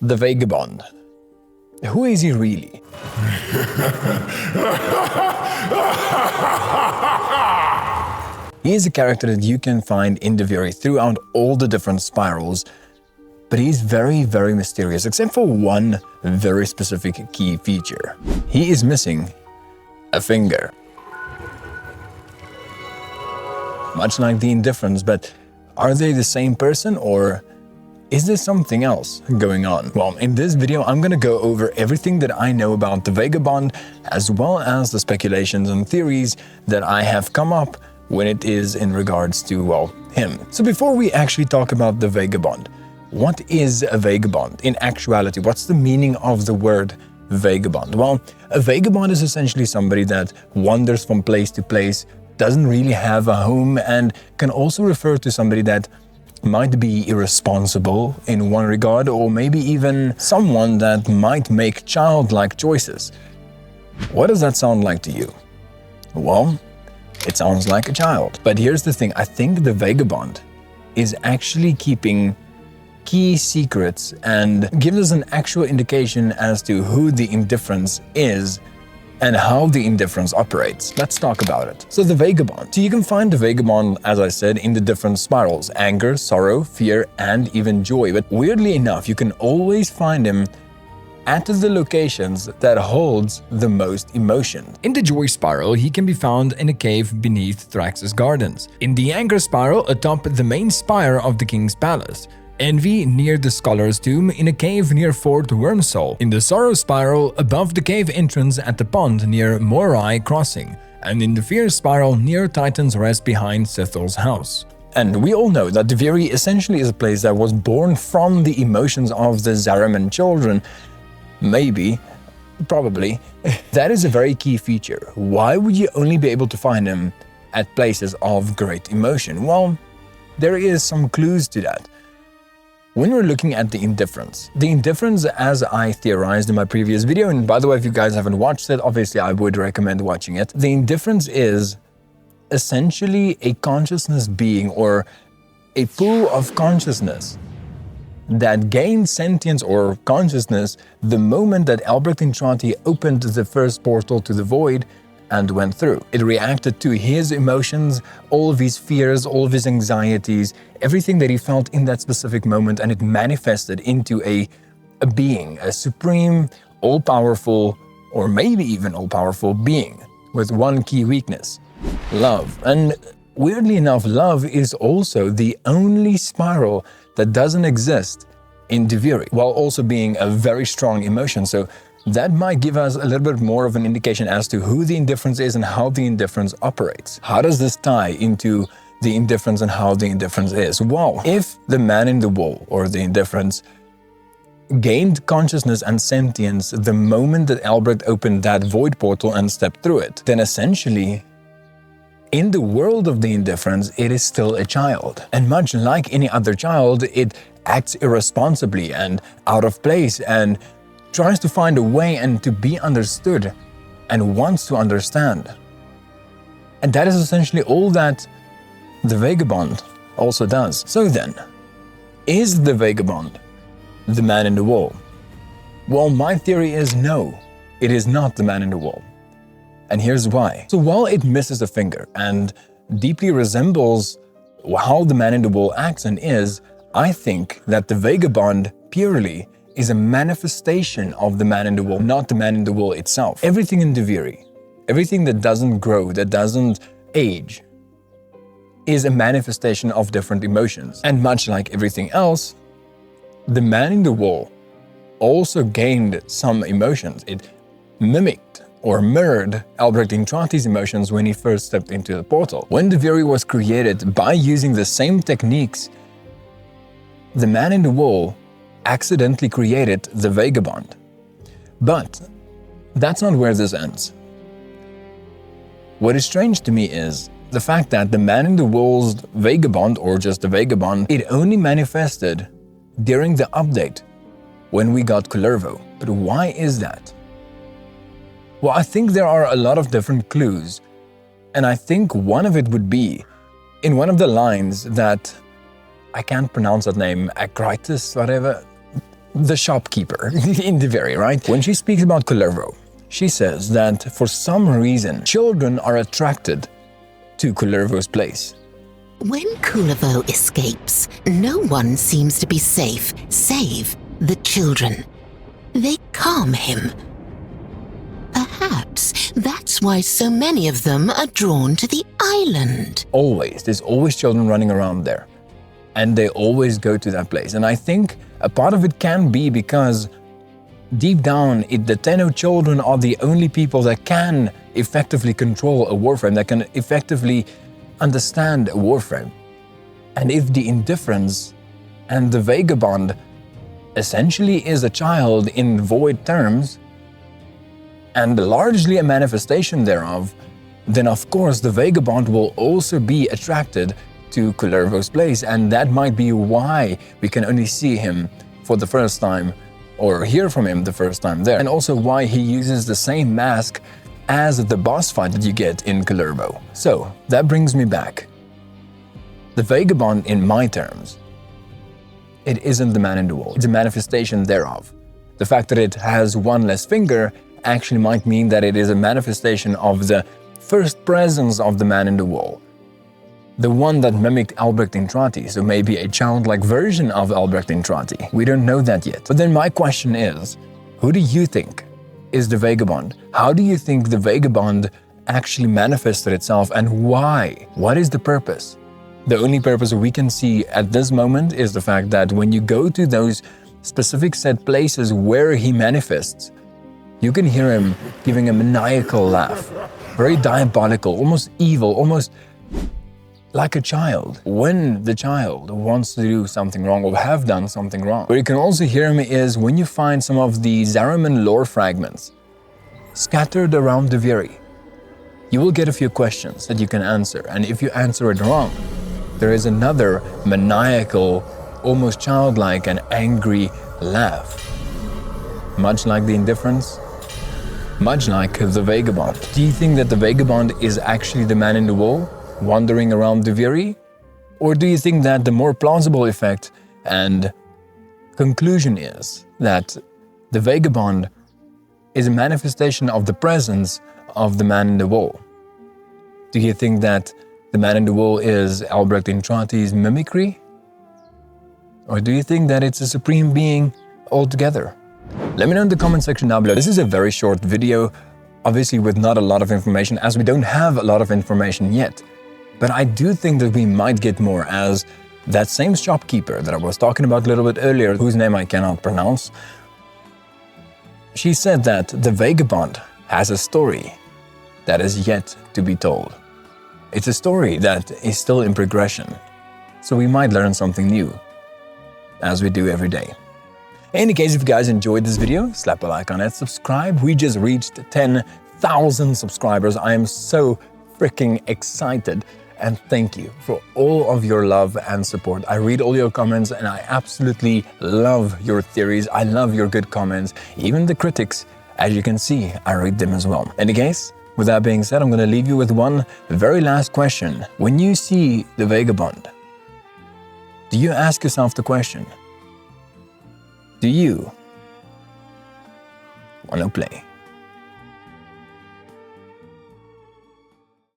The Vagabond. Who is he really? He is a character that you can find in Duviri throughout all the different spirals, but he's very, very mysterious, except for one very specific key feature. He is missing a finger. Much like the Indifference, but are they the same person, or is there something else going on? Well, in this video, I'm gonna go over everything that I know about the Vagabond, as well as the speculations and theories that I have come up when it is in regards to, well, him. So before we actually talk about the Vagabond, what is a vagabond? In actuality, what's the meaning of the word vagabond? Well, a vagabond is essentially somebody that wanders from place to place, doesn't really have a home, and can also refer to somebody that might be irresponsible in one regard, or maybe even someone that might make childlike choices. What does that sound like to you? Well, it sounds like a child. But here's the thing, I think the Vagabond is actually keeping key secrets and gives us an actual indication as to who the Indifference is and how the Indifference operates. Let's talk about it. So the Vagabond. So you can find the Vagabond, as I said, in the different spirals: anger, sorrow, fear, and even joy. But weirdly enough, you can always find him at the locations that holds the most emotion. In the Joy Spiral, he can be found in a cave beneath Thrax's gardens. In the Anger Spiral, atop the main spire of the King's Palace. Envy near the Scholar's Tomb in a cave near Fort Wormsole. In the Sorrow Spiral, above the cave entrance at the pond near Morai Crossing. And in the Fear Spiral near Titan's Rest behind Sithal's house. And we all know that Duviri essentially is a place that was born from the emotions of the Zariman children. Maybe, probably. That is a very key feature. Why would you only be able to find him at places of great emotion? Well, there is some clues to that. When we're looking at the Indifference, as I theorized in my previous video, and by the way, if you guys haven't watched it, obviously I would recommend watching it. The Indifference is essentially a consciousness being, or a pool of consciousness that gained sentience or consciousness the moment that Albrecht Intrati opened the first portal to the void and went through. It reacted to his emotions, all of his fears, all of his anxieties, everything that he felt in that specific moment, and it manifested into a being, a supreme, all-powerful, or maybe even all-powerful being, with one key weakness: love. And weirdly enough, love is also the only spiral that doesn't exist in Duviri, while also being a very strong emotion. So that might give us a little bit more of an indication as to who the Indifference is and how the Indifference operates. How does this tie into the Indifference and how the Indifference is? Well, if the man in the wall, or the Indifference, gained consciousness and sentience the moment that Albrecht opened that void portal and stepped through it, then essentially, in the world of the Indifference, it is still a child. And much like any other child, it acts irresponsibly and out of place and tries to find a way and to be understood and wants to understand. And that is essentially all that the Vagabond also does. So then, is the Vagabond the man in the wall? Well, my theory is no, it is not the man in the wall. And here's why. So while it misses a finger and deeply resembles how the man in the wall acts and is, I think that the Vagabond purely is a manifestation of the man in the wall, not the man in the wall itself. Everything in Duviri, everything that doesn't grow, that doesn't age, is a manifestation of different emotions. And much like everything else, the man in the wall also gained some emotions. It mimicked or mirrored Albrecht Intrati's emotions when he first stepped into the portal. When Duviri was created by using the same techniques, the man in the wall accidentally created the Vagabond. But that's not where this ends. What is strange to me is the fact that the man in the wall's Vagabond, or just the Vagabond, it only manifested during the update when we got Kalervo. But why is that? Well, I think there are a lot of different clues, and I think one of it would be in one of the lines that I can't pronounce that name, Akritis, whatever. the shopkeeper in Duviri, right? When she speaks about Kalervo, she says that for some reason, children are attracted to Kalervo's place. When Kalervo escapes, no one seems to be safe, save the children. They calm him. Perhaps that's why so many of them are drawn to the island. Always. There's always children running around there. And they always go to that place. And I think a part of it can be because deep down, the Tenno children are the only people that can effectively control a Warframe, that can effectively understand a Warframe. And if the Indifference and the Vagabond essentially is a child in void terms, and largely a manifestation thereof, then of course the Vagabond will also be attracted to Kalervo's place, and that might be why we can only see him for the first time or hear from him the first time there, and also why he uses the same mask as the boss fight that you get in Kalervo. So that brings me back. The Vagabond, in my terms, it isn't the man in the wall, it's a manifestation thereof. The fact that it has one less finger actually might mean that it is a manifestation of the first presence of the man in the wall. The one that mimicked Albrecht Intrati, so maybe a childlike version of Albrecht Intrati. We don't know that yet. But then my question is, who do you think is the Vagabond? How do you think the Vagabond actually manifested itself, and why? What is the purpose? The only purpose we can see at this moment is the fact that when you go to those specific set places where he manifests, you can hear him giving a maniacal laugh, very diabolical, almost evil, almost like a child, when the child wants to do something wrong or have done something wrong. Where you can also hear him is when you find some of the Warframe Lore fragments scattered around Duviri. You will get a few questions that you can answer, and if you answer it wrong, there is another maniacal, almost childlike and angry laugh. Much like the Indifference, much like the Vagabond. Do you think that the Vagabond is actually the man in the wall, wandering around Duviri? Or do you think that the more plausible effect and conclusion is that the Vagabond is a manifestation of the presence of the man in the wall? Do you think that the man in the wall is Albrecht Intrati's mimicry? Or do you think that it's a supreme being altogether? Let me know in the comment section down below. This is a very short video, obviously with not a lot of information, as we don't have a lot of information yet. But I do think that we might get more, as that same shopkeeper that I was talking about a little bit earlier, whose name I cannot pronounce, she said that the Vagabond has a story that is yet to be told. It's a story that is still in progression, so we might learn something new, as we do every day. In any case, if you guys enjoyed this video, slap a like on it, subscribe. We just reached 10,000 subscribers. I am so freaking excited, and thank you for all of your love and support. I read all your comments and I absolutely love your theories. I love your good comments, even the critics. As you can see, I read them as well. In any case, with that being said, I'm going to leave you with one very last question. When you see the Vagabond, do you ask yourself the question, do you want to play?